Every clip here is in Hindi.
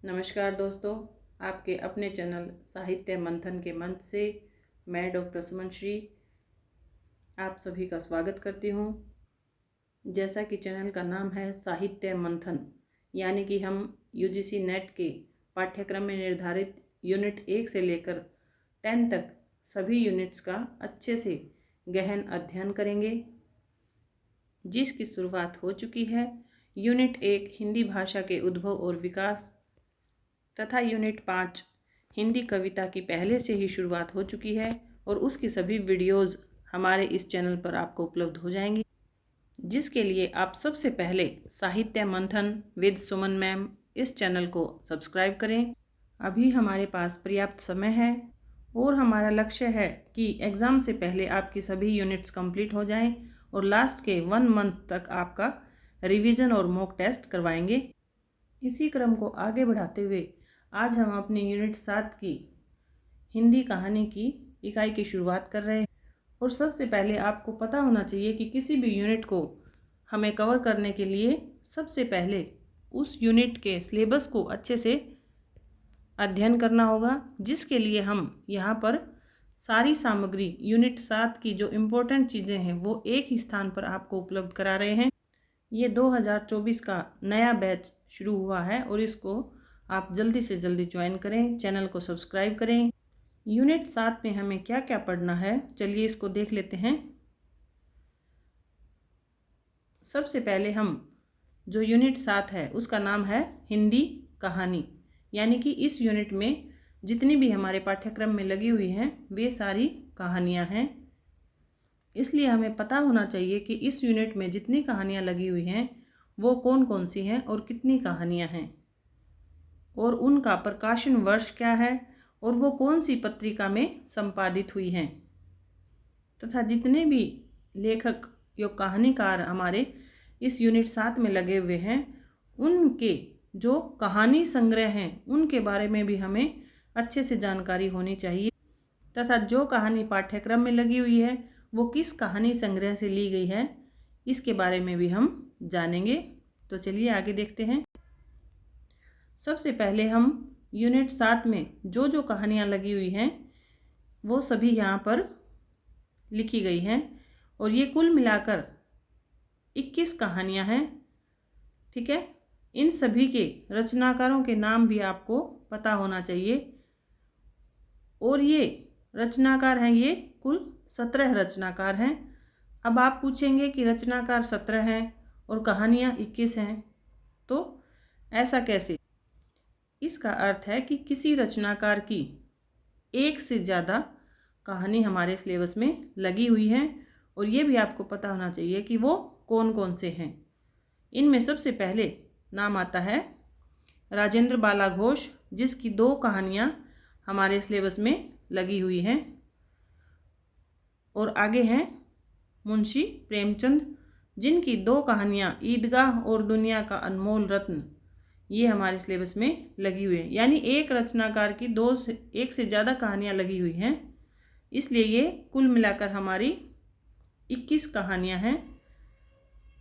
नमस्कार दोस्तों, आपके अपने चैनल साहित्य मंथन के मंच से मैं डॉक्टर सुमन श्री आप सभी का स्वागत करती हूँ। जैसा कि चैनल का नाम है साहित्य मंथन, यानी कि हम यूजीसी नेट के पाठ्यक्रम में निर्धारित यूनिट 1 से लेकर 10 तक सभी यूनिट्स का अच्छे से गहन अध्ययन करेंगे, जिसकी शुरुआत हो चुकी है। यूनिट 1 हिंदी भाषा के उद्भव और विकास तथा यूनिट 5 हिंदी कविता की पहले से ही शुरुआत हो चुकी है और उसकी सभी वीडियोज़ हमारे इस चैनल पर आपको उपलब्ध हो जाएंगी, जिसके लिए आप सबसे पहले साहित्य मंथन विद सुमन मैम इस चैनल को सब्सक्राइब करें। अभी हमारे पास पर्याप्त समय है और हमारा लक्ष्य है कि एग्ज़ाम से पहले आपकी सभी यूनिट्स कंप्लीट हो जाएं और लास्ट के 1 मंथ तक आपका रिवीजन और मॉक टेस्ट करवाएंगे। इसी क्रम को आगे बढ़ाते हुए आज हम अपनी यूनिट 7 की हिंदी कहानी की इकाई की शुरुआत कर रहे हैं। और सबसे पहले आपको पता होना चाहिए कि किसी भी यूनिट को हमें कवर करने के लिए सबसे पहले उस यूनिट के सिलेबस को अच्छे से अध्ययन करना होगा, जिसके लिए हम यहाँ पर सारी सामग्री यूनिट 7 की जो इम्पोर्टेंट चीज़ें हैं वो एक ही स्थान पर आपको उपलब्ध करा रहे हैं। ये 2024 का नया बैच शुरू हुआ है और इसको आप जल्दी से जल्दी ज्वाइन करें, चैनल को सब्सक्राइब करें। यूनिट 7 में हमें क्या क्या पढ़ना है, चलिए इसको देख लेते हैं। सबसे पहले हम जो यूनिट 7 है उसका नाम है हिंदी कहानी, यानी कि इस यूनिट में जितनी भी हमारे पाठ्यक्रम में लगी हुई हैं वे सारी कहानियाँ हैं। इसलिए हमें पता होना चाहिए कि इस यूनिट में जितनी कहानियाँ लगी हुई हैं वो कौन कौन सी हैं और कितनी कहानियाँ हैं और उनका प्रकाशन वर्ष क्या है और वो कौन सी पत्रिका में संपादित हुई हैं, तथा जितने भी लेखक या कहानीकार हमारे इस यूनिट 7 में लगे हुए हैं उनके जो कहानी संग्रह हैं उनके बारे में भी हमें अच्छे से जानकारी होनी चाहिए, तथा जो कहानी पाठ्यक्रम में लगी हुई है वो किस कहानी संग्रह से ली गई है इसके बारे में भी हम जानेंगे। तो चलिए आगे देखते हैं। सबसे पहले हम यूनिट 7 में जो जो कहानियाँ लगी हुई हैं वो सभी यहाँ पर लिखी गई हैं और ये कुल मिलाकर 21 कहानियाँ हैं। ठीक है, इन सभी के रचनाकारों के नाम भी आपको पता होना चाहिए और ये रचनाकार हैं, ये कुल 17 रचनाकार हैं। अब आप पूछेंगे कि रचनाकार 17 हैं और कहानियाँ 21 हैं, तो ऐसा कैसे? इसका अर्थ है कि किसी रचनाकार की एक से ज़्यादा कहानी हमारे सिलेबस में लगी हुई है और ये भी आपको पता होना चाहिए कि वो कौन कौन से हैं। इनमें सबसे पहले नाम आता है राजेंद्र बाला घोष, जिसकी 2 कहानियाँ हमारे सिलेबस में लगी हुई हैं। और आगे हैं मुंशी प्रेमचंद, जिनकी 2 कहानियाँ ईदगाह और दुनिया का अनमोल रत्न ये हमारे सिलेबस में लगी हुई है। यानी एक रचनाकार की 1 से ज़्यादा कहानियाँ लगी हुई हैं, इसलिए ये कुल मिलाकर हमारी 21 कहानियाँ हैं।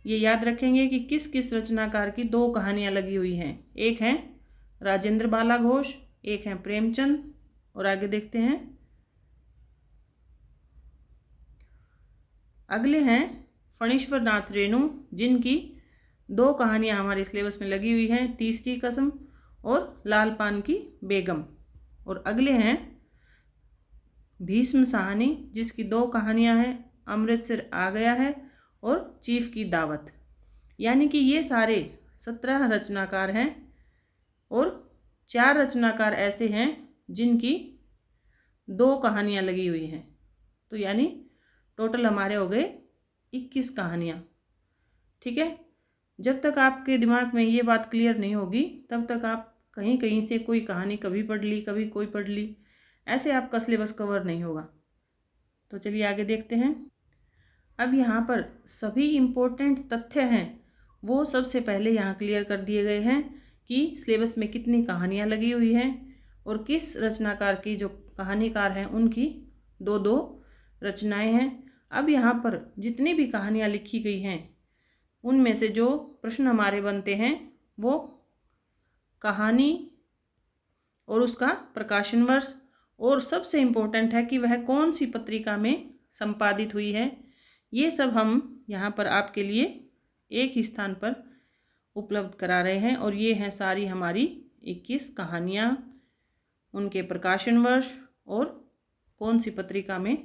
ये याद रखेंगे कि किस किस रचनाकार की 2 कहानियाँ लगी हुई हैं। एक हैं राजेंद्र बाला घोष, एक हैं प्रेमचंद। और आगे देखते हैं। अगले हैं फणीश्वर नाथ रेणु, जिनकी 2 कहानियाँ हमारे सिलेबस में लगी हुई हैं, तीसरी कसम और लाल पान की बेगम। और अगले हैं भीष्म साहनी, जिसकी 2 कहानियाँ हैं, अमृतसर आ गया है और चीफ की दावत। यानी कि ये सारे 17 रचनाकार हैं और 4 रचनाकार ऐसे हैं जिनकी 2 कहानियाँ लगी हुई हैं। तो यानी टोटल हमारे हो गए 21 कहानियाँ। ठीक है, जब तक आपके दिमाग में ये बात क्लियर नहीं होगी तब तक आप कहीं कहीं से कोई कहानी कभी पढ़ ली, कभी कोई पढ़ ली, ऐसे आपका सिलेबस कवर नहीं होगा। तो चलिए आगे देखते हैं। अब यहाँ पर सभी इम्पोर्टेंट तथ्य हैं वो सबसे पहले यहाँ क्लियर कर दिए गए हैं कि सिलेबस में कितनी कहानियाँ लगी हुई हैं और किस रचनाकार की जो कहानीकार हैं उनकी 2-2 रचनाएं हैं। अब यहाँ पर जितनी भी कहानियाँ लिखी गई हैं उनमें से जो प्रश्न हमारे बनते हैं वो कहानी और उसका प्रकाशन वर्ष, और सबसे इम्पोर्टेंट है कि वह कौन सी पत्रिका में संपादित हुई है। ये सब हम यहाँ पर आपके लिए एक ही स्थान पर उपलब्ध करा रहे हैं। और ये हैं सारी हमारी 21 कहानियाँ, उनके प्रकाशन वर्ष और कौन सी पत्रिका में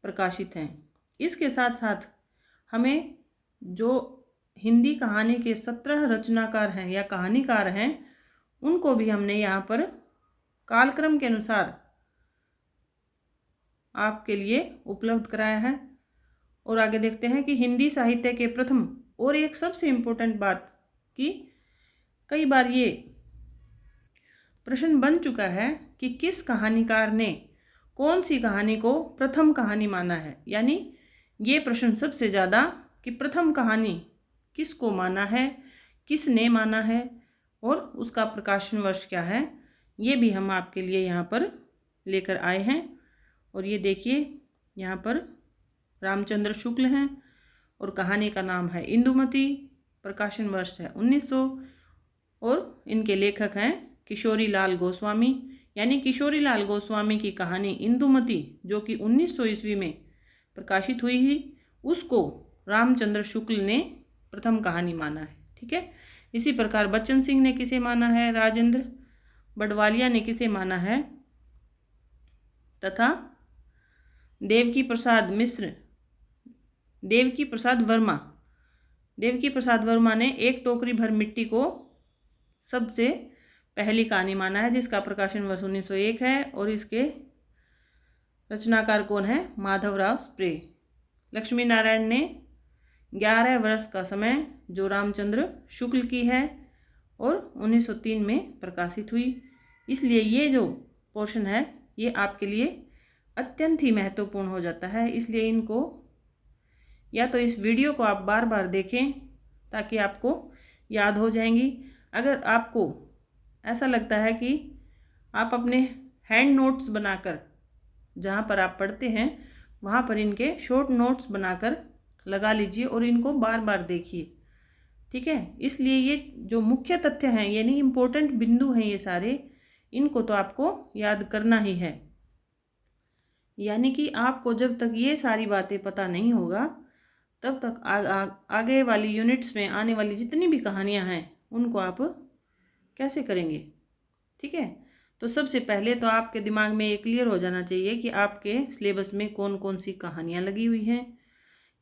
प्रकाशित हैं। इसके साथ साथ हमें जो हिंदी कहानी के 17 रचनाकार हैं या कहानीकार हैं, उनको भी हमने यहाँ पर कालक्रम के अनुसार आपके लिए उपलब्ध कराया है। और आगे देखते हैं कि हिंदी साहित्य के प्रथम, और एक सबसे इम्पोर्टेंट बात कि कई बार ये प्रश्न बन चुका है कि किस कहानीकार ने कौन सी कहानी को प्रथम कहानी माना है। यानी ये प्रश्न सबसे ज़्यादा कि प्रथम कहानी किसको माना है, किसने माना है और उसका प्रकाशन वर्ष क्या है, ये भी हम आपके लिए यहाँ पर लेकर आए हैं। और ये देखिए यहाँ पर रामचंद्र शुक्ल हैं और कहानी का नाम है इंदुमती, प्रकाशन वर्ष है 1900 और इनके लेखक हैं किशोरी लाल गोस्वामी। यानी किशोरी लाल गोस्वामी की कहानी इंदुमती जो कि 1900 ईस्वी में प्रकाशित हुई ही, उसको रामचंद्र शुक्ल ने प्रथम कहानी माना है। ठीक है। इसी प्रकार बच्चन सिंह ने किसे माना है, राजेंद्र बडवालिया ने किसे माना है, तथा देवकी प्रसाद वर्मा ने एक टोकरी भर मिट्टी को सबसे पहली कहानी माना है, जिसका प्रकाशन वर्ष 1901 है। और इसके रचनाकार कौन है, माधवराव स्प्रे। लक्ष्मी नारायण ने 11 वर्ष का समय जो रामचंद्र शुक्ल की है और 1903 में प्रकाशित हुई। इसलिए ये जो पोर्शन है ये आपके लिए अत्यंत ही महत्वपूर्ण हो जाता है। इसलिए इनको या तो इस वीडियो को आप बार बार देखें ताकि आपको याद हो जाएंगी। अगर आपको ऐसा लगता है कि आप अपने हैंड नोट्स बनाकर जहाँ पर आप पढ़ते हैं वहाँ पर इनके शॉर्ट नोट्स बनाकर लगा लीजिए और इनको बार बार देखिए। ठीक है। इसलिए ये जो मुख्य तथ्य हैं यानी इम्पोर्टेंट बिंदु हैं ये सारे, इनको तो आपको याद करना ही है। यानी कि आपको जब तक ये सारी बातें पता नहीं होगा तब तक आगे वाली यूनिट्स में आने वाली जितनी भी कहानियाँ हैं उनको आप कैसे करेंगे। ठीक है। तो सबसे पहले तो आपके दिमाग में ये क्लियर हो जाना चाहिए कि आपके सिलेबस में कौन कौन सी कहानियाँ लगी हुई हैं,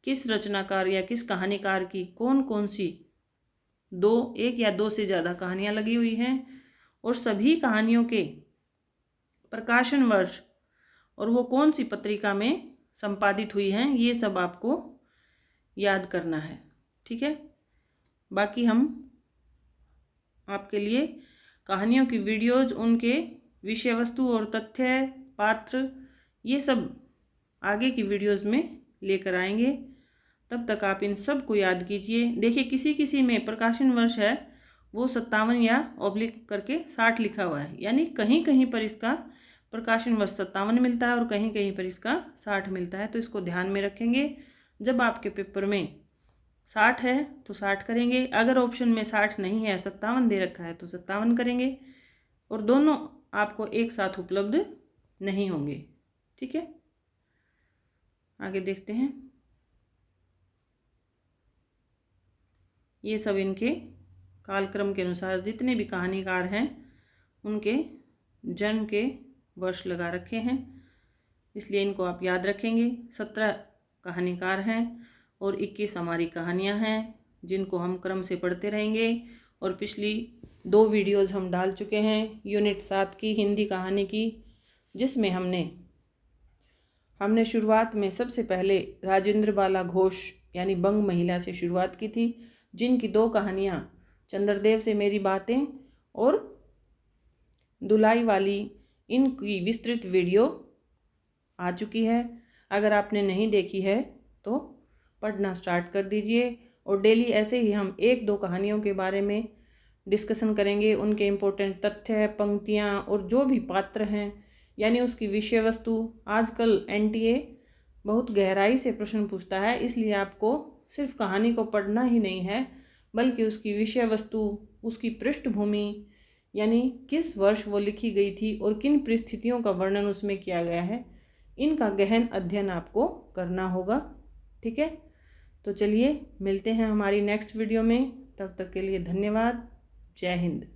किस रचनाकार या किस कहानीकार की कौन कौन सी एक या दो से ज़्यादा कहानियाँ लगी हुई हैं, और सभी कहानियों के प्रकाशन वर्ष और वो कौन सी पत्रिका में संपादित हुई हैं, ये सब आपको याद करना है। ठीक है। बाकी हम आपके लिए कहानियों की वीडियोज़, उनके विषय वस्तु और तथ्य, पात्र, ये सब आगे की वीडियोज़ में लेकर आएंगे। तब तक आप इन सब को याद कीजिए। देखिए किसी किसी में प्रकाशन वर्ष है वो 57 या ऑब्लिक करके 60 लिखा हुआ है, यानी कहीं कहीं पर इसका प्रकाशन वर्ष 57 मिलता है और कहीं कहीं पर इसका 60 मिलता है। तो इसको ध्यान में रखेंगे। जब आपके पेपर में 60 है तो 60 करेंगे, अगर ऑप्शन में 60 नहीं है 57 दे रखा है तो 57 करेंगे, और दोनों आपको एक साथ उपलब्ध नहीं होंगे। ठीक है। आगे देखते हैं। ये सब इनके कालक्रम के अनुसार जितने भी कहानीकार हैं उनके जन्म के वर्ष लगा रखे हैं, इसलिए इनको आप याद रखेंगे। 17 कहानीकार हैं और 21 हमारी कहानियां हैं जिनको हम क्रम से पढ़ते रहेंगे। और पिछली 2 वीडियोज़ हम डाल चुके हैं यूनिट 7 की हिंदी कहानी की, जिसमें हमने शुरुआत में सबसे पहले राजेंद्र बाला घोष यानी बंग महिला से शुरुआत की थी, जिनकी 2 कहानियाँ चंद्रदेव से मेरी बातें और दुलाई वाली, इनकी विस्तृत वीडियो आ चुकी है। अगर आपने नहीं देखी है तो पढ़ना स्टार्ट कर दीजिए। और डेली ऐसे ही हम 1-2 कहानियों के बारे में डिस्कशन करेंगे, उनके इम्पोर्टेंट तथ्य, पंक्तियाँ और जो भी पात्र हैं, यानी उसकी विषय वस्तु। आजकल NTA बहुत गहराई से प्रश्न पूछता है, इसलिए आपको सिर्फ कहानी को पढ़ना ही नहीं है बल्कि उसकी विषय वस्तु, उसकी पृष्ठभूमि, यानी किस वर्ष वो लिखी गई थी और किन परिस्थितियों का वर्णन उसमें किया गया है, इनका गहन अध्ययन आपको करना होगा। ठीक है, तो चलिए मिलते हैं हमारी नेक्स्ट वीडियो में। तब तक के लिए धन्यवाद। जय हिंद।